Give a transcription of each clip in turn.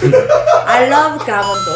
I love 강원도.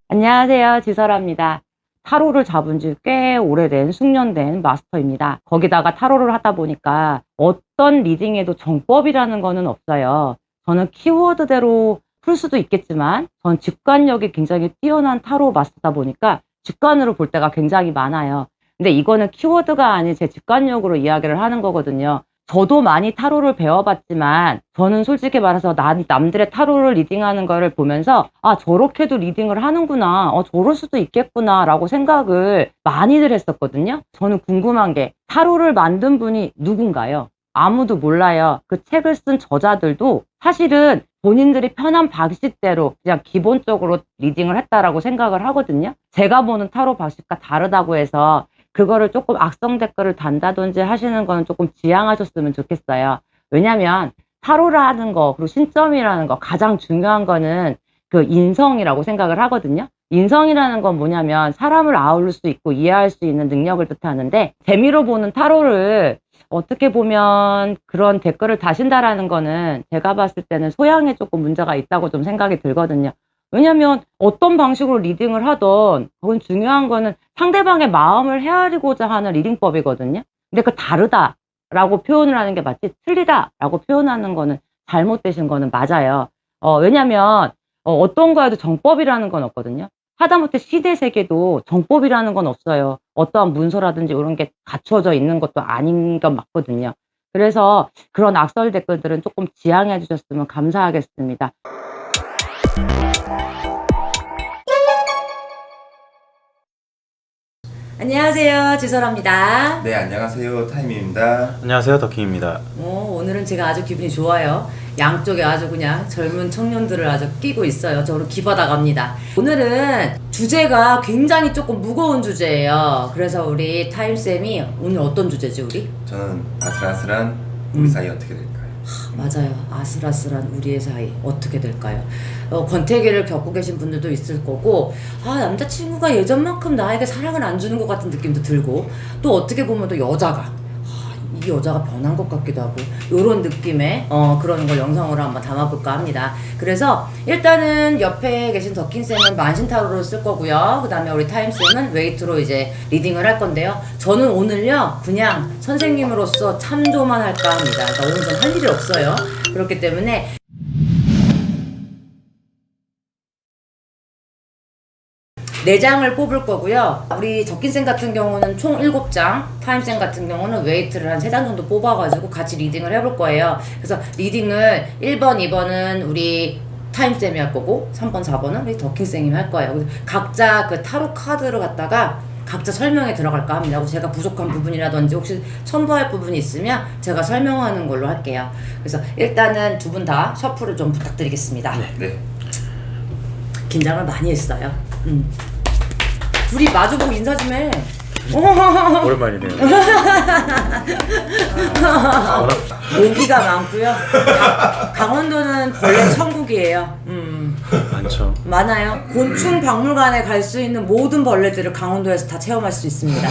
안녕하세요, 지설아입니다. 타로를 잡은 지 꽤 오래된 숙련된 마스터입니다. 거기다가 타로를 하다 보니까 어떤 리딩에도 정법이라는 거는 없어요. 저는 키워드대로 풀 수도 있겠지만 전 직관력이 굉장히 뛰어난 타로 마스터다 보니까 직관으로 볼 때가 굉장히 많아요. 근데 이거는 키워드가 아닌 제 직관력으로 이야기를 하는 거거든요. 저도 많이 타로를 배워봤지만 저는 솔직히 말해서 남들의 타로를 리딩하는 거를 보면서 아, 저렇게도 리딩을 하는구나, 저럴 수도 있겠구나 라고 생각을 많이들 했었거든요. 저는 궁금한 게 타로를 만든 분이 누군가요? 아무도 몰라요. 그 책을 쓴 저자들도 사실은 본인들이 편한 방식대로 그냥 기본적으로 리딩을 했다라고 생각을 하거든요. 제가 보는 타로 방식과 다르다고 해서 그거를 조금 악성 댓글을 단다든지 하시는 거는 조금 지양하셨으면 좋겠어요. 왜냐면 타로라는 거, 그리고 신점이라는 거, 가장 중요한 거는 그 인성이라고 생각을 하거든요. 인성이라는 건 뭐냐면 사람을 아울릴 수 있고 이해할 수 있는 능력을 뜻하는데, 재미로 보는 타로를 어떻게 보면 그런 댓글을 다신다라는 거는 제가 봤을 때는 소양에 조금 문제가 있다고 좀 생각이 들거든요. 왜냐면 어떤 방식으로 리딩을 하던 그건 중요한 거는 상대방의 마음을 헤아리고자 하는 리딩법이거든요. 근데 그 다르다라고 표현을 하는 게 맞지, 틀리다라고 표현하는 거는 잘못되신 거는 맞아요. 왜냐면 어떤 거에도 정법이라는 건 없거든요. 하다못해 시대 세계도 정법이라는 건 없어요. 어떠한 문서라든지 이런 게 갖춰져 있는 것도 아닌 건 맞거든요. 그래서 그런 악설 댓글들은 조금 지양해 주셨으면 감사하겠습니다. 안녕하세요, 지설아입니다. 네, 안녕하세요. 타임입니다. 안녕하세요, 더킹입니다. 오늘은 제가 아주 기분이 좋아요. 양쪽에 아주 그냥 젊은 청년들을 아주 끼고 있어요. 저로 기받아 갑니다. 오늘은 주제가 굉장히 조금 무거운 주제예요. 그래서 우리 타임쌤이 오늘 어떤 주제지, 우리? 저는 아슬아슬한 우리 사이 어떻게 될까요? 맞아요. 아슬아슬한 우리의 사이 어떻게 될까요? 권태기를 겪고 계신 분들도 있을 거고, 남자친구가 예전만큼 나에게 사랑을 안 주는 것 같은 느낌도 들고, 또 어떻게 보면 또 여자가 이 여자가 변한 것 같기도 하고, 요런 느낌의 그런 걸 영상으로 한번 담아볼까 합니다. 그래서 일단은 옆에 계신 더킹쌤은 만신타로를 쓸 거고요. 그 다음에 우리 타임쌤은 웨이트로 이제 리딩을 할 건데요. 저는 오늘요 그냥 선생님으로서 참조만 할까 합니다. 그러니까 오늘 좀 할 일이 없어요. 그렇기 때문에 네 장을 뽑을 거고요. 우리 적긴쌤 같은 경우는 총 7장, 타임쌤 같은 경우는 웨이트를 한 3장 정도 뽑아가지고 같이 리딩을 해볼 거예요. 그래서 리딩을 1번, 2번은 우리 타임쌤이 할 거고 3번, 4번은 우리 더킹쌤이 할 거예요. 그래서 각자 그 타로 카드를 갖다가 각자 설명에 들어갈까 합니다. 제가 부족한 부분이라든지 혹시 첨부할 부분이 있으면 제가 설명하는 걸로 할게요. 그래서 일단은 두 분 다 셔플을 좀 부탁드리겠습니다. 네. 긴장을 많이 했어요. 둘이 마주보고 인사 좀 해. 오랜만이네요. 모기가 많고요. 강원도는 벌레 천국이에요. 많죠. 많아요. 곤충 박물관에 갈 수 있는 모든 벌레들을 강원도에서 다 체험할 수 있습니다.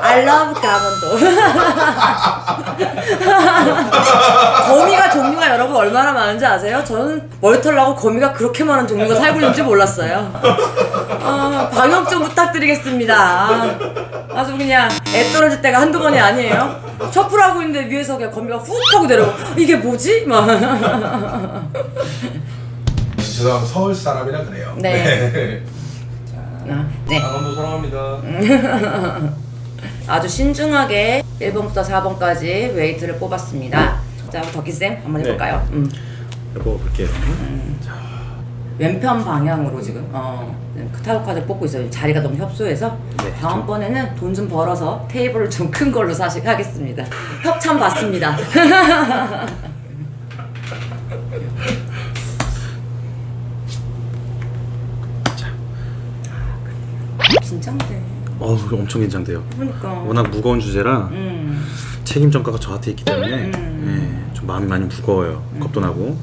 I love 강원도. 거미가 종류가 여러분 얼마나 많은지 아세요? 저는 머리털 나고 거미가 그렇게 많은 종류가 살고 있는지 몰랐어요. 방역 좀 부탁드리겠습니다. 아주 그냥 애 떨어질 때가 한두 번이 아니에요. 셔플하고 있는데 위에서 그냥 거미가 훅 하고 내려오고 이게 뭐지? 막. 저도 서울 사람이라 그래요. 네. 네. 강원도 사랑합니다. 아주 신중하게 1번부터 4번까지 웨이트를 뽑았습니다. 자, 더키쌤 한번 해볼까요? 해볼게요. 왼편 방향으로 지금 타로 카드를 뽑고 있어요. 자리가 너무 협소해서. 네, 다음번에는 돈 좀 벌어서 테이블을 좀 큰 걸로 하겠습니다. 협찬 받습니다. 긴장돼. 엄청 긴장돼요. 그러니까. 워낙 무거운 주제라 책임 전가가 저한테 있기 때문에 좀 마음이 많이 무거워요. 겁도 나고.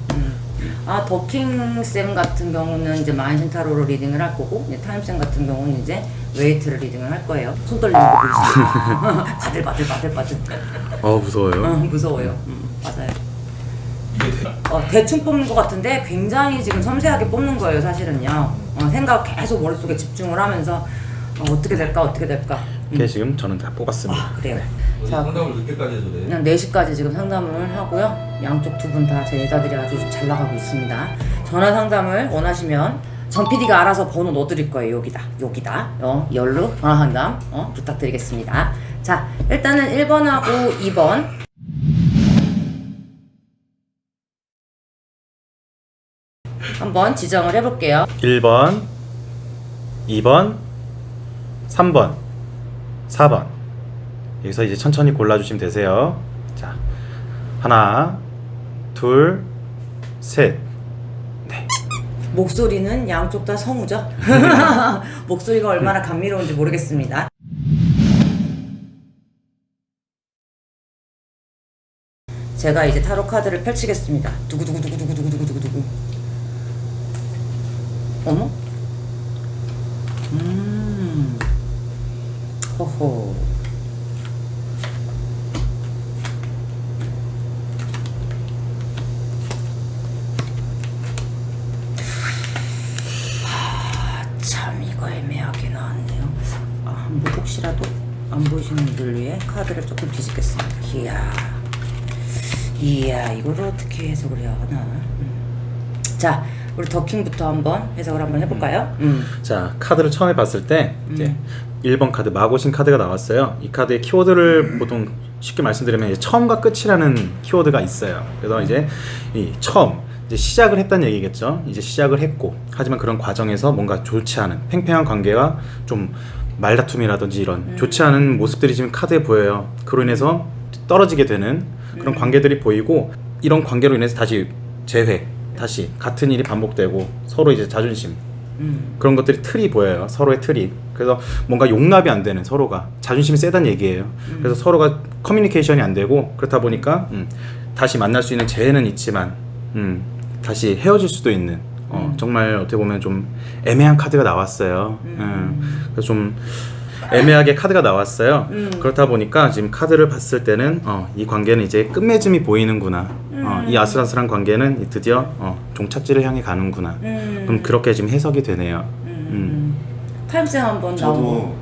더킹 쌤 같은 경우는 이제 만신 타로로 리딩을 할 거고, 이제 타임 쌤 같은 경우는 이제 웨이트를 리딩을 할 거예요. 손 떨리는 거 보이시죠? 바들바들. 무서워요. 무서워요. 맞아요. 이게 대충 뽑는 것 같은데 굉장히 지금 섬세하게 뽑는 거예요, 사실은요. 생각 계속 머릿속에 집중을 하면서 어떻게 될까. 이게 지금 저는 다 뽑았습니다. 그래요. 어제 자, 상담을 늦게까지 해도 돼? 그냥 4시까지 지금 상담을 하고요. 양쪽 두 분 다 제 여자들이 아주 잘 나가고 있습니다. 전화 상담을 원하시면 정 PD가 알아서 번호 넣어드릴 거예요. 여기다. 열로 전화 상담 부탁드리겠습니다. 자, 일단은 1번하고 2번. 한번 지정을 해볼게요. 1번, 2번, 3번, 4번. 여기서 이제 천천히 골라주시면 되세요. 자, 하나, 둘, 셋. 네. 목소리는 양쪽 다 성우죠? 목소리가 얼마나 감미로운지 모르겠습니다. 제가 이제 타로 카드를 펼치겠습니다. 두구두구두구두구두구두구두구. 어머? 호호. 참 이거 애매하게 나왔네요. 뭐 혹시라도 안 보이시는 분들 위해 카드를 조금 뒤집겠습니다. 이야 이거를 어떻게 해석을 해야 하나. 자, 우리 더킹부터 한번 해석을 한번 해볼까요? 자, 카드를 처음에 봤을 때 이제 1번 카드 마고신 카드가 나왔어요. 이 카드의 키워드를 보통 쉽게 말씀드리면 이제 처음과 끝이라는 키워드가 있어요. 그래서 이제 이 처음 이제 시작을 했다는 얘기겠죠. 이제 시작을 했고, 하지만 그런 과정에서 뭔가 좋지 않은 팽팽한 관계가 좀 말다툼이라든지 이런 좋지 않은 모습들이 지금 카드에 보여요. 그로 인해서 떨어지게 되는 그런 관계들이 보이고, 이런 관계로 인해서 다시 재회, 다시 같은 일이 반복되고 서로 이제 자존심 그런 것들이 틀이 보여요. 서로의 틀이. 그래서 뭔가 용납이 안 되는, 서로가 자존심이 세다는 얘기예요. 그래서 서로가 커뮤니케이션이 안 되고, 그렇다 보니까 다시 만날 수 있는 재회는 있지만 다시 헤어질 수도 있는 정말 어떻게 보면 좀 애매한 카드가 나왔어요. 그래서 좀 애매하게 카드가 나왔어요. 그렇다 보니까 지금 카드를 봤을 때는 이 관계는 이제 끝맺음이 보이는구나. 이 아슬아슬한 관계는 드디어 종착지를 향해 가는구나. 그럼 그렇게 지금 해석이 되네요. 타임쌤 한번 저도 나오고.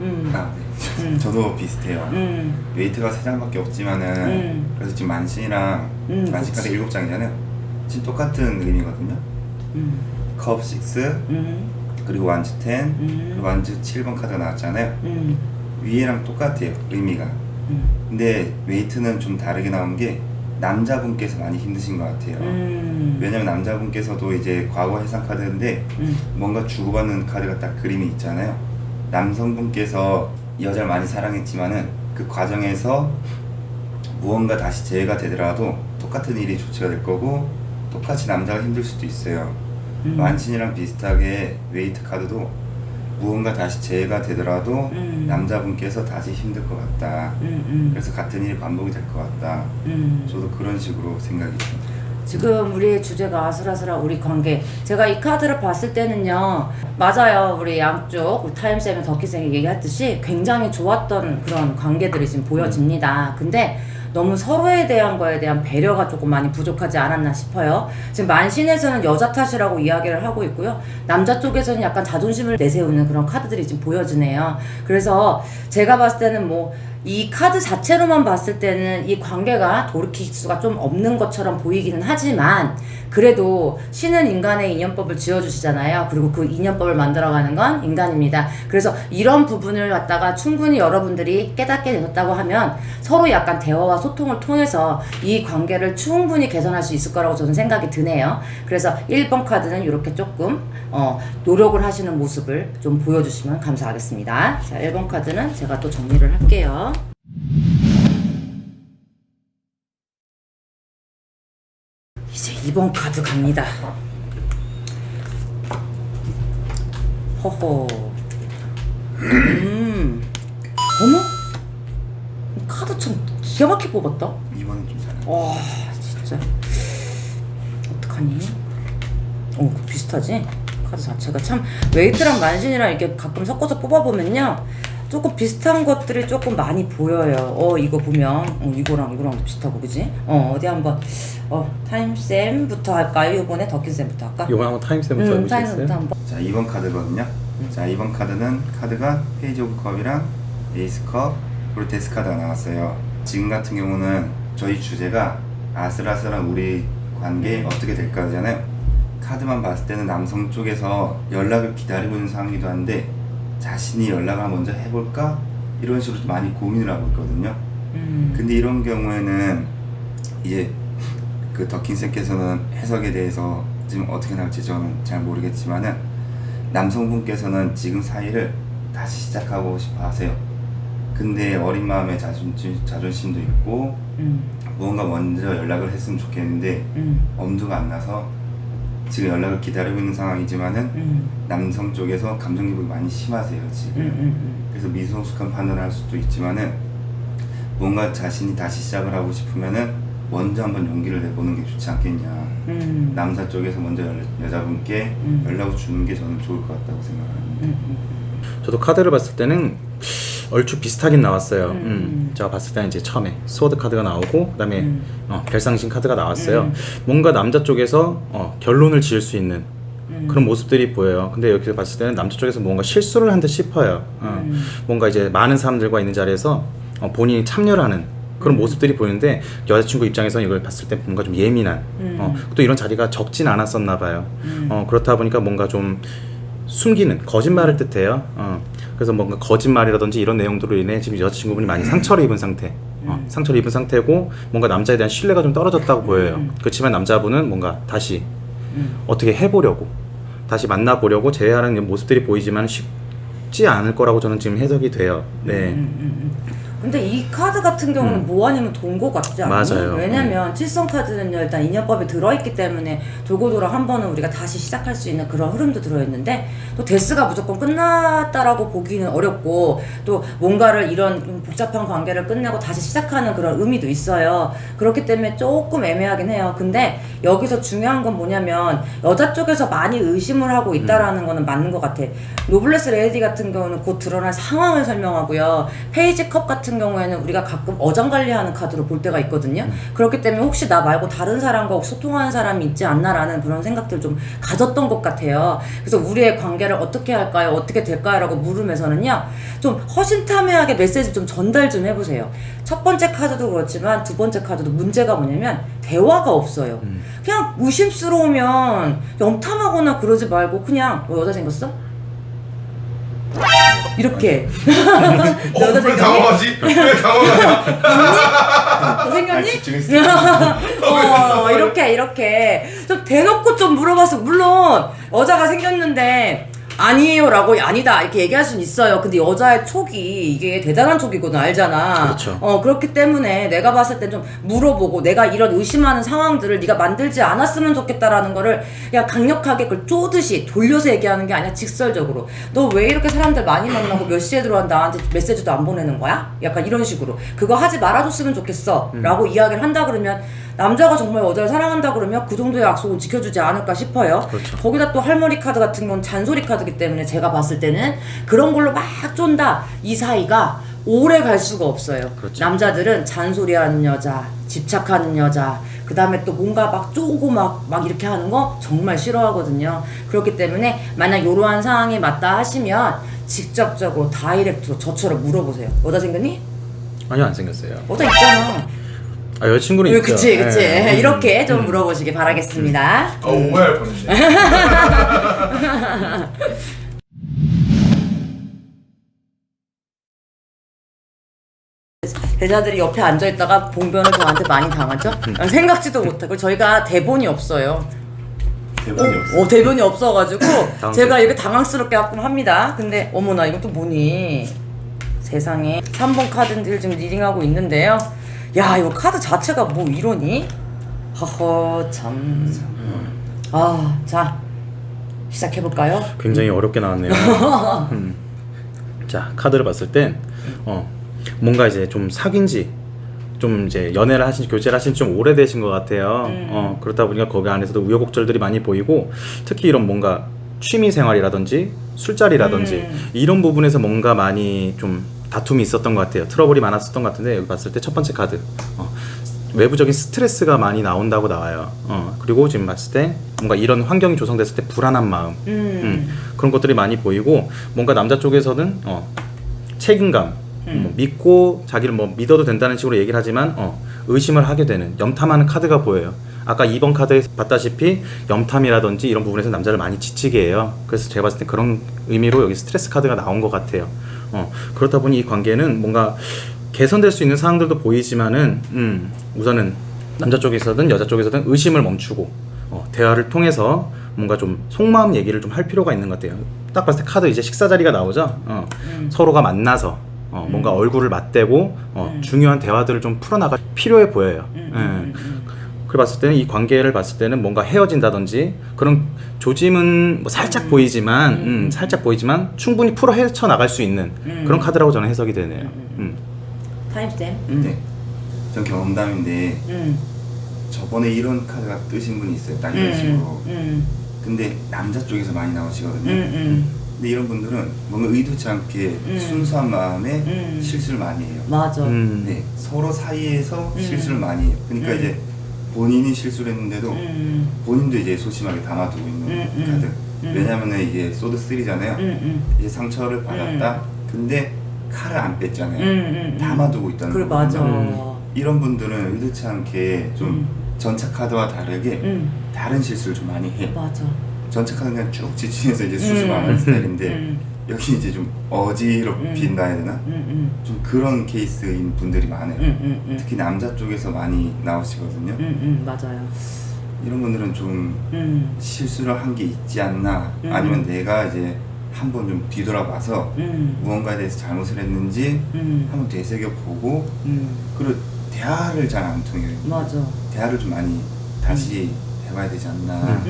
네. 저도 비슷해요. 웨이트가 3장밖에 없지만은 그래서 지금 만신이랑 만신 카드 7장이잖아요. 지금 똑같은 의미거든요. 컵 6 그리고 완즈 10 그리고 완즈 7번 카드가 나왔잖아요. 위에랑 똑같아요, 의미가. 근데 웨이트는 좀 다르게 나온 게 남자분께서 많이 힘드신 것 같아요. 왜냐면 남자분께서도 이제 과거 해상 카드인데 뭔가 주고받는 카드가 딱 그림이 있잖아요. 남성분께서 여자를 많이 사랑했지만은 그 과정에서 무언가 다시 재해가 되더라도 똑같은 일이 조치가 될 거고, 똑같이 남자가 힘들 수도 있어요. 만신이랑 비슷하게 웨이트 카드도 무언가 다시 재해가 되더라도 남자분께서 다시 힘들 것 같다. 그래서 같은 일이 반복이 될 것 같다. 저도 그런 식으로 생각이 듭니다. 지금 우리의 주제가 아슬아슬한 우리 관계. 제가 이 카드를 봤을 때는요, 맞아요. 우리 양쪽, 우리 타임쌤이 더키쌤이 얘기했듯이 굉장히 좋았던 그런 관계들이 지금 보여집니다. 근데 너무 서로에 대한 거에 대한 배려가 조금 많이 부족하지 않았나 싶어요. 지금 만신에서는 여자 탓이라고 이야기를 하고 있고요. 남자 쪽에서는 약간 자존심을 내세우는 그런 카드들이 지금 보여지네요. 그래서 제가 봤을 때는 이 카드 자체로만 봤을 때는 이 관계가 돌이킬 수가 좀 없는 것처럼 보이기는 하지만, 그래도 신은 인간의 인연법을 지어주시잖아요. 그리고 그 인연법을 만들어가는 건 인간입니다. 그래서 이런 부분을 갖다가 충분히 여러분들이 깨닫게 되셨다고 하면 서로 약간 대화와 소통을 통해서 이 관계를 충분히 개선할 수 있을 거라고 저는 생각이 드네요. 그래서 1번 카드는 이렇게 조금 노력을 하시는 모습을 좀 보여주시면 감사하겠습니다. 자, 1번 카드는 제가 또 정리를 할게요. 이제 2번 카드 갑니다. 허허. 어머? 카드 참 기가 막히게 뽑았다. 2번은 좀 잘해. 와, 진짜. 어떡하니? 비슷하지? 카드 자체가 참 웨이트랑 만신이랑 이렇게 가끔 섞어서 뽑아보면요 조금 비슷한 것들이 조금 많이 보여요. 이거 보면 이거랑도 비슷하고 그지? 어디 한번 타임쌤부터 할까요? 이번에 더킨쌤부터 할까? 이번 한번 타임쌤부터 해보시겠어요? 타임쌤부터 한번. 자, 2번 카드거든요. 자, 2번 카드는 카드가 페이지 오브 컵이랑 에이스 컵 그리고 데스 카드가 나왔어요. 지금 같은 경우는 저희 주제가 아슬아슬한 우리 관계 어떻게 될까잖아요. 카드만 봤을 때는 남성 쪽에서 연락을 기다리고 있는 상황이기도 한데 자신이 연락을 먼저 해볼까? 이런 식으로 많이 고민을 하고 있거든요. 근데 이런 경우에는 이제 그 더킨쌤께서는 해석에 대해서 지금 어떻게 나올지 저는 잘 모르겠지만은 남성분께서는 지금 사이를 다시 시작하고 싶어 하세요. 근데 어린 마음에 자존심도 있고 무언가 먼저 연락을 했으면 좋겠는데 엄두가 안 나서 지금 연락을 기다리고 있는 상황이지만은 남성 쪽에서 감정 기복이 많이 심하세요 지금. 그래서 미성숙한 판단을 할 수도 있지만은 뭔가 자신이 다시 시작을 하고 싶으면은 먼저 한번 용기를 내보는 게 좋지 않겠냐. 남자 쪽에서 먼저 여자분께 연락을 주는 게 저는 좋을 것 같다고 생각합니다. 저도 카드를 봤을 때는 얼추 비슷하긴 나왔어요. 제가 봤을 때는 이제 처음에 스워드 카드가 나오고 그다음에 별상신 카드가 나왔어요. 뭔가 남자 쪽에서 결론을 지을 수 있는 그런 모습들이 보여요. 근데 여기서 봤을 때는 남자 쪽에서 뭔가 실수를 한 듯 싶어요. 뭔가 이제 많은 사람들과 있는 자리에서 본인이 참여를 하는 그런 모습들이 보이는데 여자친구 입장에서는 이걸 봤을 때 뭔가 좀 예민한 또 이런 자리가 적진 않았었나 봐요. 그렇다 보니까 뭔가 좀 숨기는 거짓말을 뜻해요. 그래서 뭔가 거짓말이라든지 이런 내용들로 인해 지금 여자친구분이 많이 상처를 입은 상태. 상처를 입은 상태고 뭔가 남자에 대한 신뢰가 좀 떨어졌다고 보여요. 그렇지만 남자분은 뭔가 다시 어떻게 해보려고 다시 만나보려고 제안하는 모습들이 보이지만 쉽지 않을 거라고 저는 지금 해석이 돼요. 네. 근데 이 카드 같은 경우는 뭐 아니면 돈거 같지 않아요? 맞아요. 왜냐면 칠성 카드는요 일단 인연법이 들어있기 때문에 돌고 돌아 한 번은 우리가 다시 시작할 수 있는 그런 흐름도 들어있는데 또 데스가 무조건 끝났다라고 보기는 어렵고 또 뭔가를 이런 좀 복잡한 관계를 끝내고 다시 시작하는 그런 의미도 있어요. 그렇기 때문에 조금 애매하긴 해요. 근데 여기서 중요한 건 뭐냐면 여자 쪽에서 많이 의심을 하고 있다라는 거는 맞는 것 같아. 노블레스 레디 같은 경우는 곧 드러날 상황을 설명하고요. 페이지 컵 같은 경우에는 우리가 가끔 어장관리하는 카드로 볼 때가 있거든요. 그렇기 때문에 혹시 나 말고 다른 사람과 소통하는 사람이 있지 않나라는 그런 생각들 좀 가졌던 것 같아요. 그래서 우리의 관계를 어떻게 할까요? 어떻게 될까요? 라고 물으면서는요 좀 허심탄회하게 메시지 좀 전달 좀 해보세요. 첫 번째 카드도 그렇지만 두 번째 카드도 문제가 뭐냐면 대화가 없어요. 그냥 의심스러우면 염탐하거나 그러지 말고 그냥 여자 생겼어? 이렇게 왜 당황하지? 왜 당황하냐? 너 생겼니? 집중했어. 이렇게 좀 대놓고 좀 물어봐서 물론 여자가 생겼는데 아니에요 라고 아니다 이렇게 얘기할 수는 있어요. 근데 여자의 촉이 이게 대단한 촉이거든 알잖아. 그렇죠. 그렇기 때문에 내가 봤을 때 좀 물어보고 내가 이런 의심하는 상황들을 네가 만들지 않았으면 좋겠다라는 거를 그냥 강력하게 그걸 쪼듯이 돌려서 얘기하는 게 아니라 직설적으로 너 왜 이렇게 사람들 많이 만나고 몇 시에 들어와 나한테 메시지도 안 보내는 거야? 약간 이런 식으로 그거 하지 말아줬으면 좋겠어 라고 이야기를 한다 그러면 남자가 정말 여자를 사랑한다 그러면 그 정도의 약속은 지켜주지 않을까 싶어요. 그렇죠. 거기다 또 할머니 카드 같은 건 잔소리 카드기 때문에 제가 봤을 때는 그런 걸로 막 쫀다 이 사이가 오래 갈 수가 없어요. 그렇죠. 남자들은 잔소리하는 여자, 집착하는 여자, 그 다음에 또 뭔가 막 쪼고 막 이렇게 하는 거 정말 싫어하거든요. 그렇기 때문에 만약 이러한 상황이 맞다 하시면 직접적으로 다이렉트로 저처럼 물어보세요. 여자 생겼니? 아니요, 안 생겼어요. 여자 있잖아. 여자친구는 있죠. 그치. 네. 이렇게 좀 물어보시기 바라겠습니다. 오해할 뻔했네. 제자들이 옆에 앉아있다가 봉변을 저한테 많이 당하죠? 생각지도 못하고 저희가 대본이 없어요. 대본이 없어. 대본이 없어가지고 당황스럽다. 제가 이렇게 당황스럽게 가끔 합니다. 근데 어머나 이건 또 뭐니? 세상에 3번 카드들 지금 리딩하고 있는데요. 야 이거 카드 자체가 뭐 이러니? 허허 참. 자 시작해볼까요? 굉장히 어렵게 나왔네요. 자, 카드를 봤을 땐 뭔가 이제 좀 사귄 지 좀 이제 연애를 하신 교제를 하신 지 좀 오래되신 것 같아요. 그렇다 보니까 거기 안에서도 우여곡절들이 많이 보이고 특히 이런 뭔가 취미 생활이라든지 술자리라든지 이런 부분에서 뭔가 많이 좀 다툼이 있었던 것 같아요. 트러블이 많았었던 것 같은데 여기 봤을 때 첫 번째 카드 외부적인 스트레스가 많이 나온다고 나와요. 그리고 지금 봤을 때 뭔가 이런 환경이 조성됐을 때 불안한 마음 그런 것들이 많이 보이고 뭔가 남자 쪽에서는 책임감 뭐 믿고 자기를 뭐 믿어도 된다는 식으로 얘기를 하지만 의심을 하게 되는 염탐하는 카드가 보여요. 아까 2번 카드에 봤다시피 염탐이라든지 이런 부분에서 남자를 많이 지치게 해요. 그래서 제가 봤을 때 그런 의미로 여기 스트레스 카드가 나온 것 같아요. 그렇다 보니 이 관계는 뭔가 개선될 수 있는 사항들도 보이지만은 우선은 남자 쪽에서든 여자 쪽에서든 의심을 멈추고 대화를 통해서 뭔가 좀 속마음 얘기를 좀 할 필요가 있는 것 같아요. 딱 봤을 때 카드 이제 식사 자리가 나오죠. 서로가 만나서 뭔가 얼굴을 맞대고 중요한 대화들을 좀 풀어나갈 필요해 보여요. 그래 봤을 때는 이 관계를 봤을 때는 뭔가 헤어진다든지 그런 조짐은 뭐 살짝 보이지만 살짝 보이지만 충분히 풀어 헤쳐 나갈 수 있는 그런 카드라고 저는 해석이 되네요. 타임스탬? 네. 전 경험담인데 저번에 이런 카드가 뜨신 분이 있어요. 딱 이런 식으로. 근데 남자 쪽에서 많이 나오시거든요. 근데 이런 분들은 뭔가 의도치 않게 순수한 마음에 실수를 많이 해요. 맞아. 네, 서로 사이에서 실수를 많이 해요. 그러니까 이제 본인이 실수를 했는데도 본인도 이제 소심하게 담아두고 있는 카드. 왜냐면은 이게 소드 3잖아요. 이제 상처를 받았다. 근데 칼을 안 뺐잖아요. 담아두고 있다는 그래, 거거든요. 맞아. 이런 분들은 의도치 않게 좀 전차 카드와 다르게 다른 실수를 좀 많이 해. 맞아. 전차 카드는 그냥 쭉 지치면서 이제 수습 안 하는 스타일인데 여기 이제 좀 어지럽힌다 해야 되나? 좀 그런 케이스인 분들이 많아요. 특히 남자 쪽에서 많이 나오시거든요. 맞아요. 이런 분들은 좀 실수를 한 게 있지 않나, 아니면 내가 이제 한번 좀 뒤돌아봐서 무언가에 대해서 잘못을 했는지 한번 되새겨보고 그리고 대화를 잘 안 통해요. 맞아. 대화를 좀 많이 다시 해봐야 되지 않나.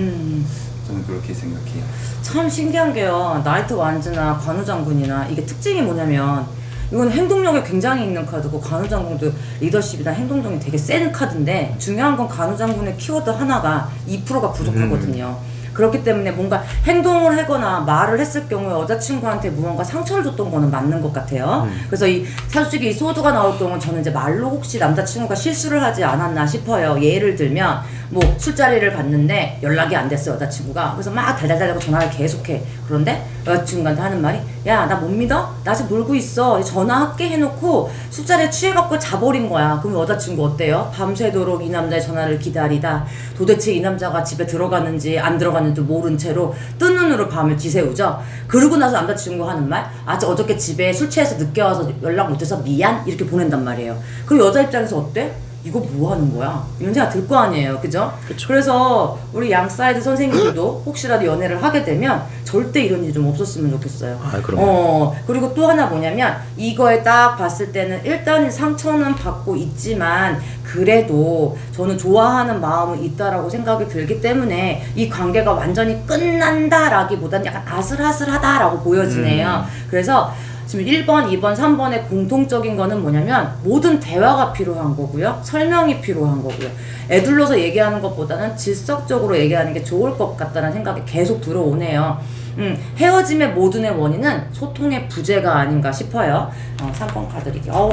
저는 그렇게 생각해요. 참 신기한 게요. 나이트 완즈나 관우장군이나 이게 특징이 뭐냐면 이건 행동력이 굉장히 있는 카드고 관우장군도 리더십이나 행동력이 되게 센 카드인데 중요한 건 관우장군의 키워드 하나가 2%가 부족하거든요. 그렇기 때문에 뭔가 행동을 하거나 말을 했을 경우에 여자친구한테 무언가 상처를 줬던 거는 맞는 것 같아요. 그래서 이 솔직히 이 소드가 나올 경우 저는 이제 말로 혹시 남자친구가 실수를 하지 않았나 싶어요. 예를 들면 뭐 술자리를 갔는데 연락이 안 됐어 여자친구가. 그래서 막 달달달하고 전화를 계속해. 그런데 여자친구한테 하는 말이 야 나 못 믿어? 나 아직 놀고 있어. 전화할게 해놓고 술자리에 취해갖고 자버린 거야. 그럼 여자친구 어때요? 밤새도록 이 남자의 전화를 기다리다 도대체 이 남자가 집에 들어갔는지 안 들어갔는지 모른 채로 뜬 눈으로 밤을 지새우죠. 그러고 나서 남자친구 하는 말 어저께 집에 술 취해서 늦게 와서 연락 못해서 미안? 이렇게 보낸단 말이에요. 그럼 여자 입장에서 어때? 이거 뭐 하는 거야? 이런 생각 들 거 아니에요. 그죠? 그래서 우리 양 사이드 선생님들도 혹시라도 연애를 하게 되면 절대 이런 일이 좀 없었으면 좋겠어요. 그럼요. 그리고 또 하나 뭐냐면 이거에 딱 봤을 때는 일단 상처는 받고 있지만 그래도 저는 좋아하는 마음은 있다라고 생각이 들기 때문에 이 관계가 완전히 끝난다라기보다는 약간 아슬아슬하다라고 보여지네요. 그래서 지금 1번, 2번, 3번의 공통적인 거는 뭐냐면 모든 대화가 필요한 거고요. 설명이 필요한 거고요. 애둘러서 얘기하는 것보다는 질서적으로 얘기하는 게 좋을 것 같다는 생각이 계속 들어오네요. 헤어짐의 모든의 원인은 소통의 부재가 아닌가 싶어요. 3번 카드 드릴게요.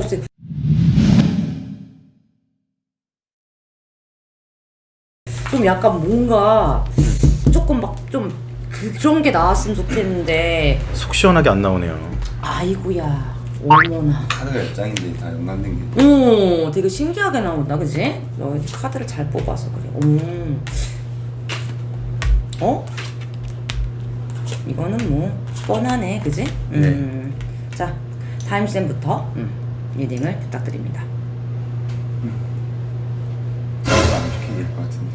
좀 약간 뭔가 조금 막 좀 그런 게 나왔으면 좋겠는데 속 시원하게 안 나오네요. 아이고야 어머나. 카드가 몇 장인데 다 연관된 게. 되게 신기하게 나온다, 그지? 너 카드를 잘 뽑아서 그래. 이거는 뭐 뻔하네, 그지? 자, 타임쌤부터 리딩을 부탁드립니다. 저도 안 좋게 얘기할 것 같은데.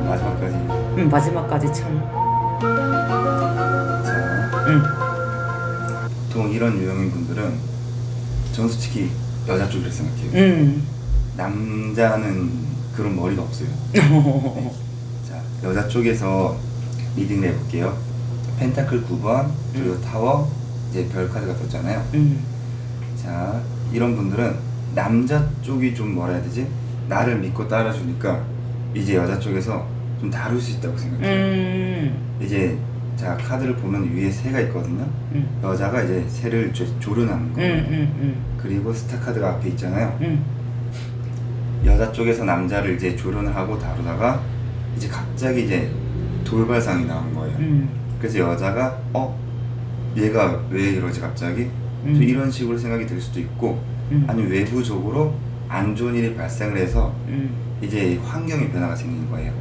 마지막까지. 마지막까지 참. 자, 보통 이런 유형인 분들은 저는 솔직히 여자 쪽이라 생각해요. 남자는 그런 머리가 없어요. 네. 자, 여자 쪽에서 리딩을 해볼게요. 펜타클 9번 그리고 타워 이제 별 카드가 떴잖아요. 자, 이런 분들은 남자 쪽이 좀 뭐라 해야 되지? 나를 믿고 따라주니까 이제 여자 쪽에서 좀 다룰 수 있다고 생각해요. 이제 자, 카드를 보면 위에 새가 있거든요. 여자가 이제 새를 조련하는 거예요. 그리고 스타 카드가 앞에 있잖아요. 여자 쪽에서 남자를 이제 조련을 하고 다루다가 이제 갑자기 이제 돌발상이 나온 거예요. 그래서 여자가 얘가 왜 이러지 갑자기? 좀 이런 식으로 생각이 들 수도 있고 아니면 외부적으로 안 좋은 일이 발생을 해서 이제 환경의 변화가 생기는 거예요.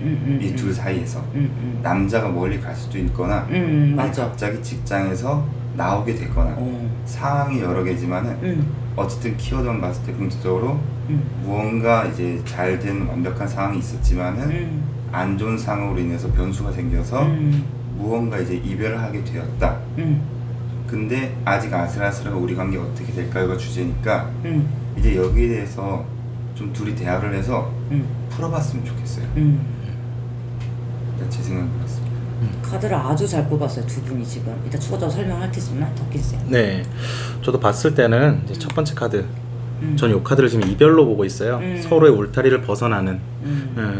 이 둘 사이에서 남자가 멀리 갈 수도 있거나 맞아. 갑자기 직장에서 나오게 되거나 상황이 여러 개지만은 어쨌든 키워드만 봤을 때 공통적으로 무언가 이제 잘 된 완벽한 상황이 있었지만은 안 좋은 상황으로 인해서 변수가 생겨서 무언가 이제 이별을 하게 되었다. 근데 아직 아슬아슬하고 우리 관계가 어떻게 될까요가 주제니까 이제 여기에 대해서 좀 둘이 대화를 해서 풀어봤으면 좋겠어요. 제 생각은 그렇습니다. 카드를 아주 잘 뽑았어요, 두 분이 지금. 이따 추가적으로 설명할 테지만 덕기세요. 네, 저도 봤을 때는 이제 첫 번째 카드, 전 이 카드를 지금 이별로 보고 있어요. 서로의 울타리를 벗어나는,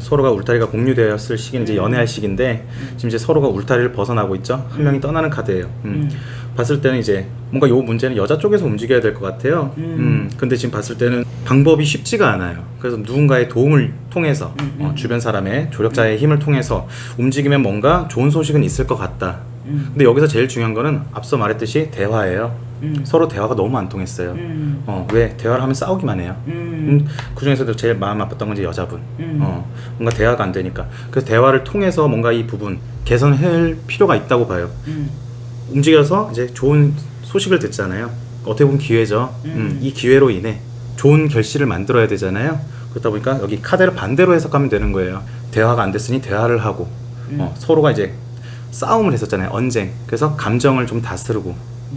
서로가 울타리가 공유되었을 시기는 이제 연애할 시기인데 지금 이제 서로가 울타리를 벗어나고 있죠. 한 명이 떠나는 카드예요. 봤을 때는 이제 뭔가 요 문제는 여자 쪽에서 움직여야 될 것 같아요. 근데 지금 봤을 때는 방법이 쉽지가 않아요. 그래서 누군가의 도움을 통해서 주변 사람의 조력자의 힘을 통해서 움직이면 뭔가 좋은 소식은 있을 것 같다. 근데 여기서 제일 중요한 거는 앞서 말했듯이 대화예요. 서로 대화가 너무 안 통했어요. 왜? 대화를 하면 싸우기만 해요. 그 중에서도 제일 마음 아팠던 건 이제 여자분. 뭔가 대화가 안 되니까. 그래서 대화를 통해서 뭔가 이 부분 개선할 필요가 있다고 봐요. 움직여서 이제 좋은 소식을 듣잖아요. 어떻게 보면 기회죠. 이 기회로 인해 좋은 결실을 만들어야 되잖아요. 그렇다 보니까 여기 카드를 반대로 해석하면 되는 거예요. 대화가 안 됐으니 대화를 하고 서로가 이제 싸움을 했었잖아요. 언쟁. 그래서 감정을 좀 다스리고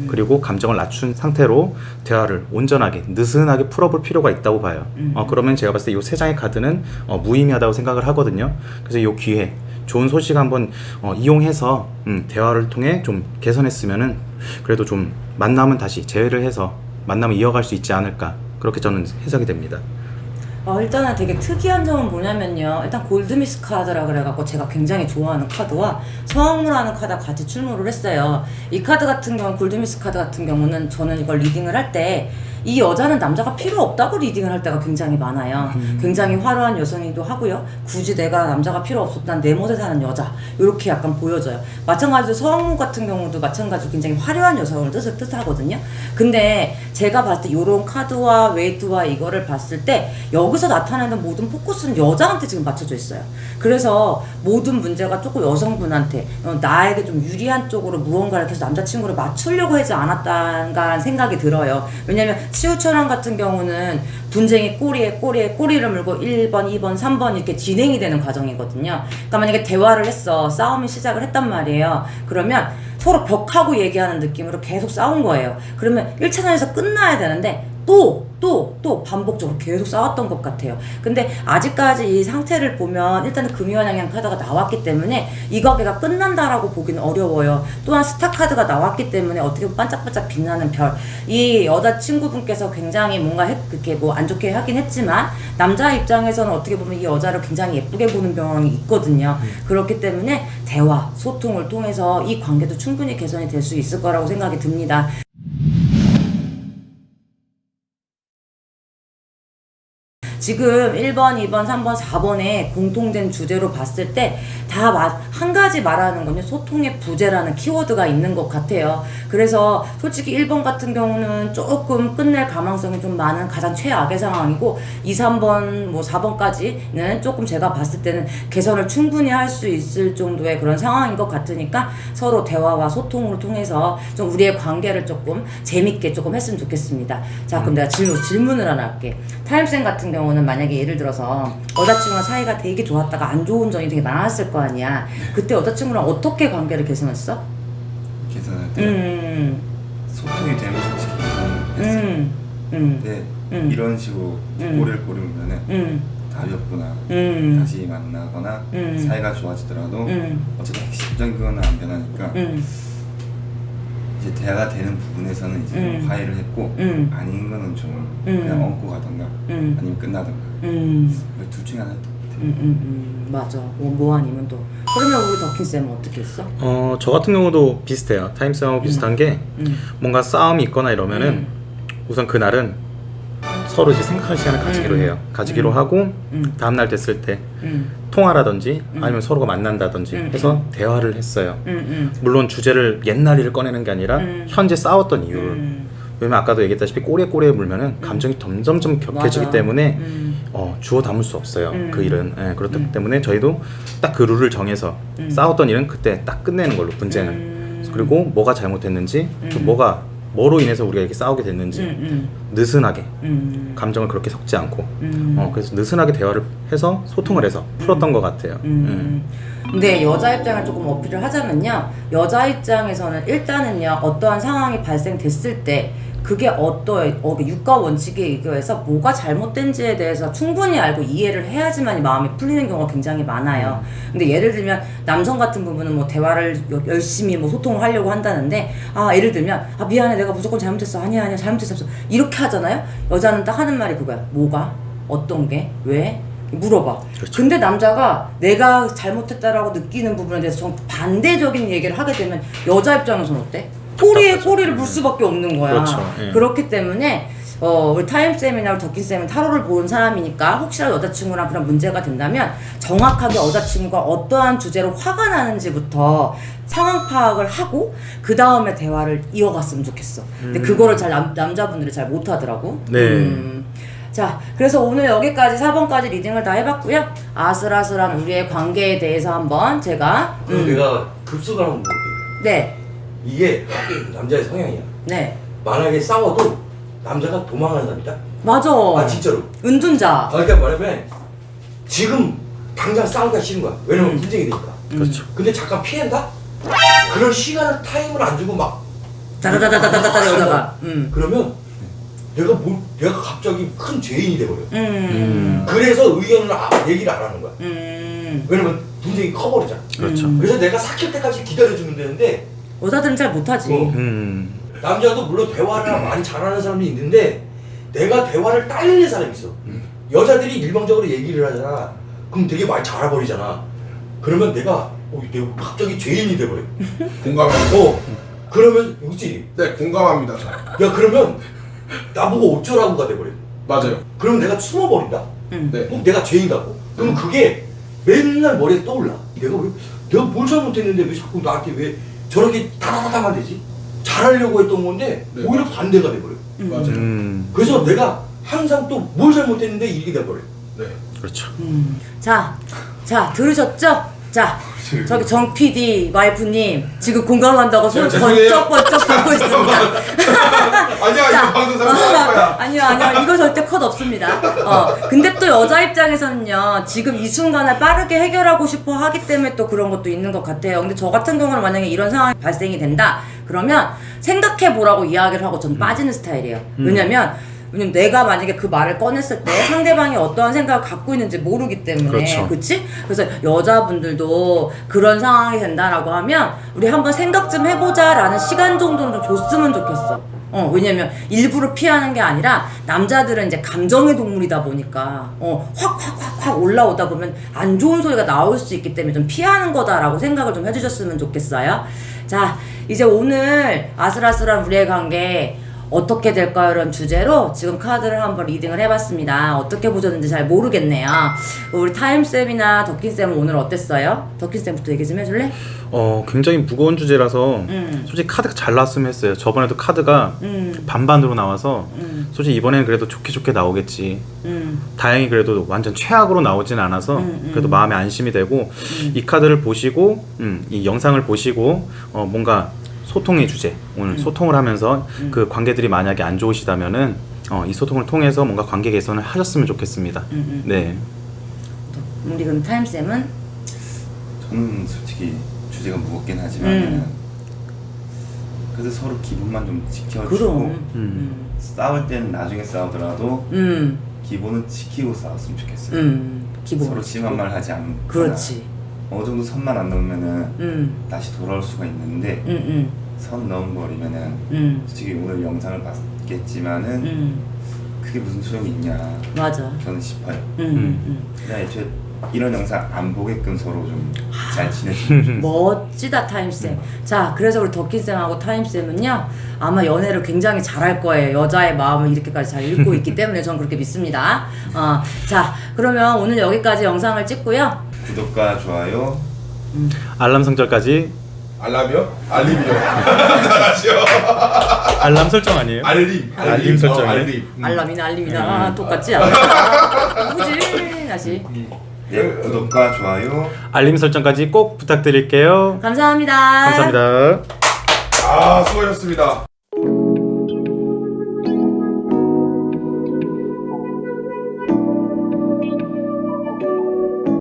그리고 감정을 낮춘 상태로 대화를 온전하게 느슨하게 풀어볼 필요가 있다고 봐요. 그러면 제가 봤을 때 이 세 장의 카드는 무의미하다고 생각을 하거든요. 그래서 이 기회 좋은 소식 한번 이용해서 대화를 통해 좀 개선했으면은 그래도 좀 만남은 다시 재회를 해서 만남을 이어갈 수 있지 않을까 그렇게 저는 해석이 됩니다. 일단은 되게 특이한 점은 뭐냐면요. 일단 골드미스 카드라 그래갖고 제가 굉장히 좋아하는 카드와 서학무라는 카드가 같이 출몰을 했어요. 이 카드 같은 경우, 골드미스 카드 같은 경우는 저는 이걸 리딩을 할 때 이 여자는 남자가 필요 없다고 리딩을 할 때가 굉장히 많아요. 굉장히 화려한 여성이기도 하고요. 굳이 내가 남자가 필요 없었단 내 멋에 사는 여자 이렇게 약간 보여져요. 마찬가지로 서학무 같은 경우도 마찬가지로 굉장히 화려한 여성을 뜻하거든요. 근데 제가 봤을 때 이런 카드와 웨이트와 이거를 봤을 때 여기서 나타내는 모든 포커스는 여자한테 지금 맞춰져 있어요. 그래서 모든 문제가 조금 여성분한테 나에게 좀 유리한 쪽으로 무언가를 계속 남자친구를 맞추려고 하지 않았다는 생각이 들어요. 왜냐면 치우천왕 같은 경우는 분쟁이 꼬리를 물고 1번, 2번, 3번 이렇게 진행이 되는 과정이거든요. 그러니까 만약에 대화를 했어. 싸움이 시작을 했단 말이에요. 그러면 서로 벽하고 얘기하는 느낌으로 계속 싸운 거예요. 그러면 1차전에서 끝나야 되는데 또 반복적으로 계속 싸웠던 것 같아요. 근데 아직까지 이 상태를 보면 일단은 금요한양양 카드가 나왔기 때문에 이 관계가 끝난다라고 보기는 어려워요. 또한 스타 카드가 나왔기 때문에 어떻게 보면 반짝반짝 빛나는 별. 이 여자친구분께서 굉장히 뭔가 그렇게 뭐 안 좋게 하긴 했지만 남자 입장에서는 어떻게 보면 이 여자를 굉장히 예쁘게 보는 경향이 있거든요. 그렇기 때문에 대화, 소통을 통해서 이 관계도 충분히 개선이 될 수 있을 거라고 생각이 듭니다. 지금 1번, 2번, 3번, 4번에 공통된 주제로 봤을 때 다 한 가지 말하는 건요. 소통의 부재라는 키워드가 있는 것 같아요. 그래서 솔직히 1번 같은 경우는 조금 끝낼 가망성이 좀 많은 가장 최악의 상황이고 2, 3번, 뭐 4번까지는 조금 제가 봤을 때는 개선을 충분히 할 수 있을 정도의 그런 상황인 것 같으니까 서로 대화와 소통을 통해서 좀 우리의 관계를 조금 재밌게 조금 했으면 좋겠습니다. 자, 그럼 내가 질문을 하나 할게. 타임쌤 같은 경우는 만약에 예를 들어서 여자친구랑 사이가 되게 좋았다가 안 좋은 점이 되게 많았을 거 아니야. 그때 여자친구랑 어떻게 관계를 개선했어? 개선할 때 소통이 되면 솔직히 개선했어요. 근데 이런 식으로 꼬리를 꼬리면은 답이 없구나. 다시 만나거나 사이가 좋아지더라도 어쨌든 핵심적인 건 안 변하니까 이제 대화가 되는 부분에서는 이제 화해를 했고 아닌 거는 좀 그냥 얹고 가던가 아니면 끝나던가 둘 중에 하나였던 것 같아요. 맞아. 뭐 아니면 또. 그러면 우리 덕희쌤은 어떻게 했어? 저 같은 경우도 비슷해요. 타임쌤하고 비슷한 게 뭔가 싸움이 있거나 이러면은 우선 그날은 서로 이제 생각할 시간을 가지기로 해요. 가지기로 하고 다음날 됐을 때 통화라든지 아니면 서로가 만난다든지 해서 대화를 했어요. 물론 주제를 옛날 일을 꺼내는 게 아니라 현재 싸웠던 이유를. 왜냐면 아까도 얘기했다시피 꼬리에 물면은 감정이 점점점 격해지기 맞아. 때문에 주워 담을 수 없어요. 그 일은. 그렇기 때문에 저희도 딱 그 룰을 정해서 싸웠던 일은 그때 딱 끝내는 걸로 문제는. 그리고 뭐가 잘못됐는지 또 뭐로 인해서 우리가 이렇게 싸우게 됐는지 느슨하게 감정을 그렇게 섞지 않고 그래서 느슨하게 대화를 해서 소통을 해서 풀었던 것 같아요. 근데 여자 입장을 조금 어필을 하자면요, 여자 입장에서는 일단은요 어떠한 상황이 발생됐을 때 그게 육가 원칙에 의거해서 뭐가 잘못된지에 대해서 충분히 알고 이해를 해야지만 마음이 풀리는 경우가 굉장히 많아요. 근데 예를 들면 남성 같은 부분은 뭐 대화를 열심히 뭐 소통을 하려고 한다는데 예를 들면 미안해 내가 무조건 잘못했어 아니야 잘못했어 이렇게 하잖아요. 여자는 딱 하는 말이 그거야. 뭐가? 어떤 게? 왜? 물어봐. 그렇죠. 근데 남자가 내가 잘못했다라고 느끼는 부분에 대해서 좀 반대적인 얘기를 하게 되면 여자 입장에서는 어때? 꼬리를 물 수밖에 없는 거야. 그렇죠. 예. 그렇기 때문에 우리 타임쌤이나 우리 덕희쌤은 타로를 보는 사람이니까 혹시라도 여자친구랑 그런 문제가 된다면 정확하게 여자친구가 어떠한 주제로 화가 나는지부터 상황 파악을 하고 그 다음에 대화를 이어갔으면 좋겠어. 근데 그거를 잘 남자분들이 잘 못하더라고. 네. 자, 그래서 오늘 여기까지 4번까지 리딩을 다 해봤고요. 아슬아슬한 우리의 관계에 대해서 한번 제가 그럼 내가 급속을 한번 볼게. 네, 이게 남자의 성향이야. 네, 만약에 싸워도 남자가 도망가는 사람이다. 맞아. 진짜로. 은둔자. 그러니까 말하면 지금 당장 싸우기가 싫은 거야. 왜냐면 분쟁이 되니까. 그렇죠. 근데 잠깐 피한다? 그런 시간을 타임을 안 주고 막 다다다다다다다 여자가. 그러면 내가 갑자기 큰 죄인이 돼버려. 그래서 의견을 얘기를 안 하는 거야. 왜냐면 분쟁이 커버리잖아. 그렇죠. 그래서 내가 삭힐 때까지 기다려주면 되는데 여자들은 잘 못하지. 남자도 물론 대화를 많이 잘하는 사람이 있는데 내가 대화를 딸리는 사람이 있어. 여자들이 일방적으로 얘기를 하잖아. 그럼 되게 많이 잘해버리잖아. 그러면 내가 갑자기 죄인이 돼버려. 공감합니다. 그러면 그렇지. 네, 공감합니다. 야 그러면 나보고 어쩌라고가 돼버려. 맞아요. 그럼 내가 숨어버린다. 네. 꼭 내가 죄인 같고. 그럼 그게 맨날 머리에 떠올라. 내가 뭘 잘못했는데 왜 자꾸 나한테 왜 저렇게 다다다다만 되지? 잘하려고 했던 건데 네. 오히려 반대가 돼버려. 맞아요. 그래서 내가 항상 또 뭘 잘못했는데 이렇게 돼버려. 네. 그렇죠. 자, 들으셨죠? 자, 저기 정 PD 와이프님 지금 공감한다고 손을 죄송해요. 번쩍번쩍 들고 있습니다. 아니야, 자. 이거 방송 상관할 거야. 아니요, 이거 절대 컷 없습니다. 근데 또 여자 입장에서는요, 지금 이 순간을 빠르게 해결하고 싶어 하기 때문에 또 그런 것도 있는 것 같아요. 근데 저 같은 경우는 만약에 이런 상황이 발생이 된다, 그러면 생각해보라고 이야기를 하고 전 빠지는 스타일이에요. 왜냐면 내가 만약에 그 말을 꺼냈을 때 상대방이 어떠한 생각을 갖고 있는지 모르기 때문에. 그렇죠. 그치? 그래서 여자분들도 그런 상황이 된다라고 하면 우리 한번 생각 좀 해보자 라는 시간 정도는 좀 줬으면 좋겠어. 왜냐면 일부러 피하는 게 아니라 남자들은 이제 감정의 동물이다 보니까 확 올라오다 보면 안 좋은 소리가 나올 수 있기 때문에 좀 피하는 거다라고 생각을 좀 해주셨으면 좋겠어요. 자, 이제 오늘 아슬아슬한 우리의 관계 어떻게 될까요? 이런 주제로 지금 카드를 한번 리딩을 해봤습니다. 어떻게 보셨는지 잘 모르겠네요. 우리 타임쌤이나 덕희쌤은 오늘 어땠어요? 덕희쌤부터 얘기 좀 해줄래? 굉장히 무거운 주제라서 솔직히 카드가 잘 나왔으면 했어요. 저번에도 카드가 반반으로 나와서 솔직히 이번에는 그래도 좋게 나오겠지. 다행히 그래도 완전 최악으로 나오진 않아서 그래도 마음에 안심이 되고 이 카드를 보시고 이 영상을 보시고 뭔가 소통의 주제, 오늘 소통을 하면서 그 관계들이 만약에 안 좋으시다면은 이 소통을 통해서 뭔가 관계 개선을 하셨으면 좋겠습니다. 네. 우리 그럼 타임쌤은? 저는 솔직히 주제가 무겁긴 하지만 그래도 서로 기분만 좀 지켜주고 그럼. 싸울 때는 나중에 싸우더라도 기본은 지키고 싸웠으면 좋겠어요. 기본. 서로 심한 말 하지 않고. 그렇지. 어느 정도 선만 안 넘으면은 다시 돌아올 수가 있는데 선 넘어버리면은 솔직히 오늘 영상을 봤겠지만은 그게 무슨 소용이 있냐. 맞아. 저는 싶어요. 그냥 애초에 이런 영상 안 보게끔 서로 좀 잘 지내주면 멋지다 타임쌤. 자, 그래서 우리 덕기쌤하고 타임쌤은요 아마 연애를 굉장히 잘할 거예요. 여자의 마음을 이렇게까지 잘 읽고 있기 때문에 저는 그렇게 믿습니다. 자, 그러면 오늘 여기까지 영상을 찍고요. 구독과 좋아요 알람 설정까지. 알람이요? 알림이요. 잘하죠. 알람 설정 아니에요? 알림 설정이요? 알림. 알람이나 알림이나 똑같지 않아? 누구지? 다시. 네, 구독과 좋아요 알림 설정까지 꼭 부탁드릴게요. 감사합니다. 감사합니다. 아 수고하셨습니다.